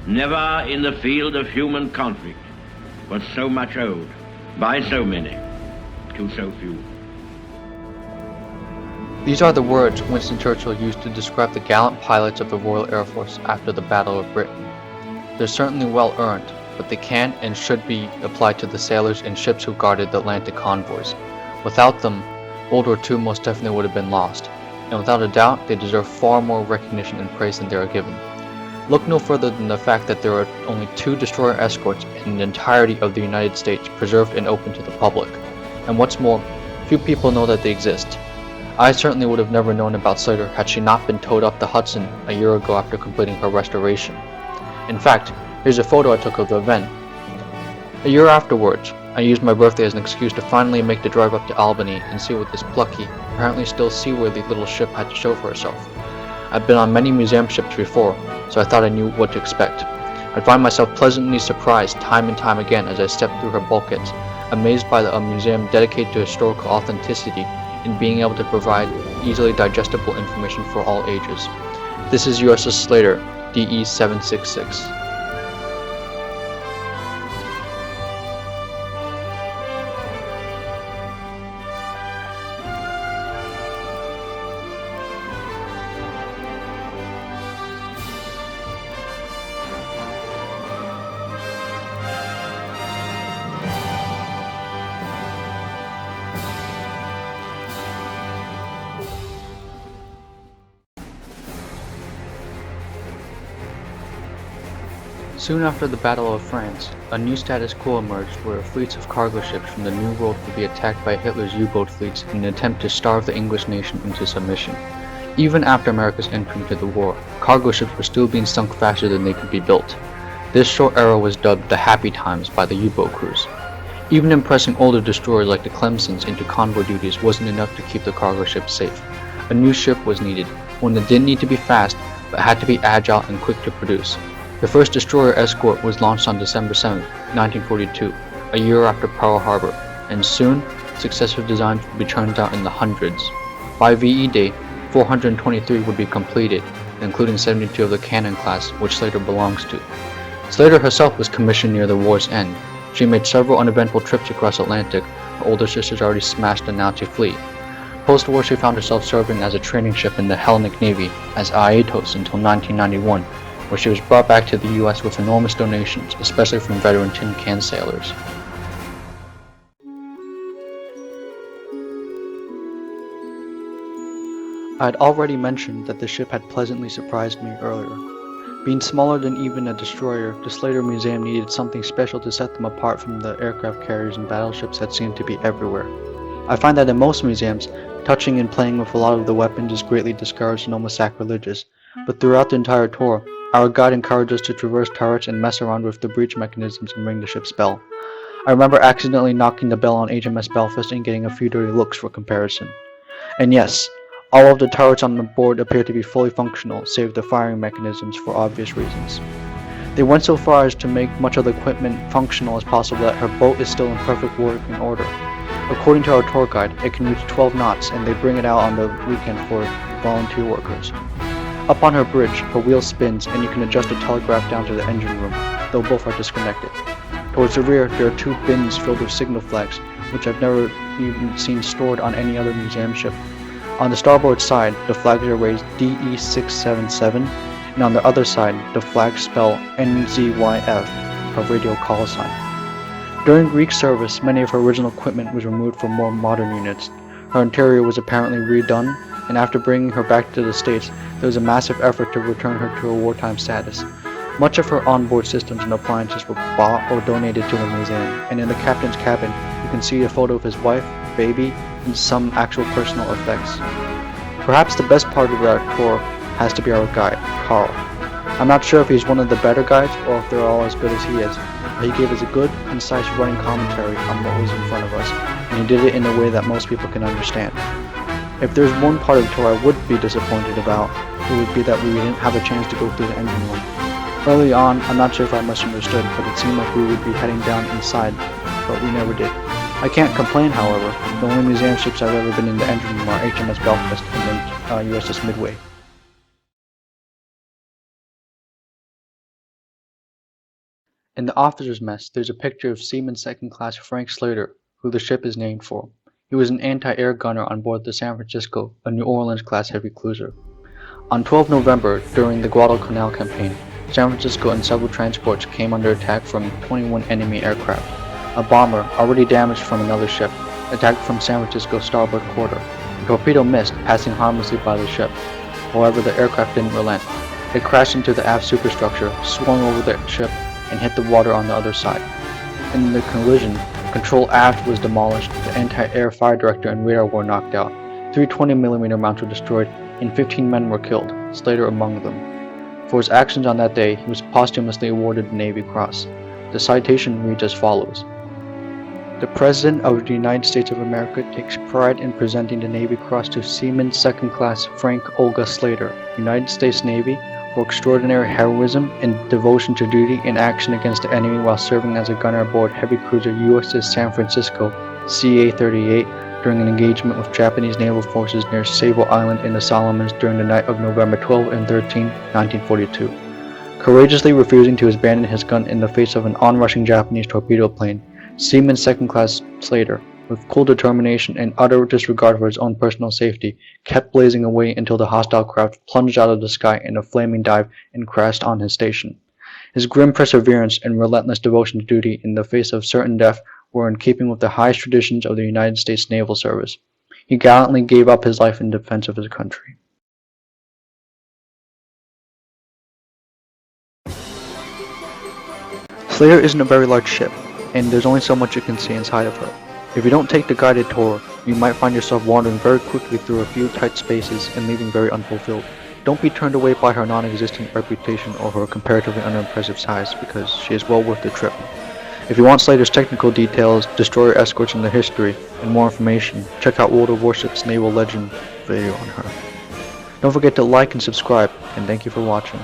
Never in the field of human conflict was so much owed by so many to so few. These are the words Winston Churchill used to describe the gallant pilots of the Royal Air Force after the Battle of Britain. They're certainly well earned, but they can and should be applied to the sailors and ships who guarded the Atlantic convoys. Without them, World War II most definitely would have been lost, and without a doubt, they deserve far more recognition and praise than they are given. Look no further than the fact that there are only 2 destroyer escorts in the entirety of the United States preserved and open to the public. And what's more, few people know that they exist. I certainly would have never known about Slater had she not been towed up the Hudson a year ago after completing her restoration. In fact, here's a photo I took of the event. A year afterwards, I used my birthday as an excuse to finally make the drive up to Albany and see what this plucky, apparently still seaworthy little ship had to show for herself. I've been on many museum ships before, so I thought I knew what to expect. I'd find myself pleasantly surprised time and time again as I stepped through her bulkheads, amazed by a museum dedicated to historical authenticity and being able to provide easily digestible information for all ages. This is USS Slater, DE-766. Soon after the Battle of France, a new status quo emerged where fleets of cargo ships from the New World would be attacked by Hitler's U-boat fleets in an attempt to starve the English nation into submission. Even after America's entry into the war, cargo ships were still being sunk faster than they could be built. This short era was dubbed the Happy Times by the U-boat crews. Even impressing older destroyers like the Clemsons into convoy duties wasn't enough to keep the cargo ships safe. A new ship was needed, one that didn't need to be fast, but had to be agile and quick to produce. The first destroyer escort was launched on December 7, 1942, a year after Pearl Harbor, and soon, successive designs would be churned out in the hundreds. By VE Day, 423 would be completed, including 72 of the Cannon class, which Slater belongs to. Slater herself was commissioned near the war's end. She made several uneventful trips across Atlantic. Her older sisters already smashed the Nazi fleet. Post-war, she found herself serving as a training ship in the Hellenic Navy as Aetos until 1991. Where she was brought back to the US with enormous donations, especially from veteran tin can sailors. I had already mentioned that the ship had pleasantly surprised me earlier. Being smaller than even a destroyer, the Slater Museum needed something special to set them apart from the aircraft carriers and battleships that seemed to be everywhere. I find that in most museums, touching and playing with a lot of the weapons is greatly discouraged and almost sacrilegious, but throughout the entire tour, our guide encouraged us to traverse turrets and mess around with the breach mechanisms and ring the ship's bell. I remember accidentally knocking the bell on HMS Belfast and getting a few dirty looks for comparison. And yes, all of the turrets on the board appear to be fully functional, save the firing mechanisms for obvious reasons. They went so far as to make much of the equipment functional as possible that her boat is still in perfect working order. According to our tour guide, it can reach 12 knots and they bring it out on the weekend for volunteer workers. Up on her bridge, her wheel spins and you can adjust the telegraph down to the engine room, though both are disconnected. Towards the rear, there are 2 bins filled with signal flags, which I've never even seen stored on any other museum ship. On the starboard side, the flags are raised DE-677, and on the other side, the flags spell NZYF, her radio call sign. During Greek service, many of her original equipment was removed for more modern units. Her interior was apparently redone, and after bringing her back to the States, there was a massive effort to return her to a wartime status. Much of her onboard systems and appliances were bought or donated to the museum, and in the captain's cabin, you can see a photo of his wife, baby, and some actual personal effects. Perhaps the best part of our tour has to be our guide, Carl. I'm not sure if he's one of the better guides or if they're all as good as he is, but he gave us a good, concise running commentary on what was in front of us, and he did it in a way that most people can understand. If there's one part of the tour I would be disappointed about, it would be that we didn't have a chance to go through the engine room. Early on, I'm not sure if I misunderstood, but it seemed like we would be heading down inside, but we never did. I can't complain, however. The only museum ships I've ever been in the engine room are HMS Belfast and then USS Midway. In the officer's mess, there's a picture of Seaman Second Class Frank Slater, who the ship is named for. He was an anti-air gunner on board the San Francisco, a New Orleans-class heavy cruiser. On 12 November, during the Guadalcanal campaign, San Francisco and several transports came under attack from 21 enemy aircraft. A bomber, already damaged from another ship, attacked from San Francisco's starboard quarter. The torpedo missed, passing harmlessly by the ship. However, the aircraft didn't relent. It crashed into the aft superstructure, swung over the ship, and hit the water on the other side. In the collision, control aft was demolished, the anti-air fire director and radar were knocked out. 3 20mm mounts were destroyed, and 15 men were killed, Slater among them. For his actions on that day, he was posthumously awarded the Navy Cross. The citation reads as follows. The President of the United States of America takes pride in presenting the Navy Cross to Seaman Second Class Frank Olga Slater, United States Navy, for extraordinary heroism and devotion to duty in action against the enemy while serving as a gunner aboard heavy cruiser USS San Francisco, CA-38, during an engagement with Japanese naval forces near Sable Island in the Solomons during the night of November 12 and 13, 1942. Courageously refusing to abandon his gun in the face of an onrushing Japanese torpedo plane, Seaman Second Class Slater, with cool determination and utter disregard for his own personal safety, kept blazing away until the hostile craft plunged out of the sky in a flaming dive and crashed on his station. His grim perseverance and relentless devotion to duty in the face of certain death were in keeping with the highest traditions of the United States Naval Service. He gallantly gave up his life in defense of his country. Slater isn't a very large ship, and there's only so much you can see inside of her. If you don't take the guided tour, you might find yourself wandering very quickly through a few tight spaces and leaving very unfulfilled. Don't be turned away by her non-existent reputation or her comparatively unimpressive size, because she is well worth the trip. If you want Slater's technical details, destroyer escorts and their history, and more information, check out World of Warship's Naval Legend video on her. Don't forget to like and subscribe, and thank you for watching.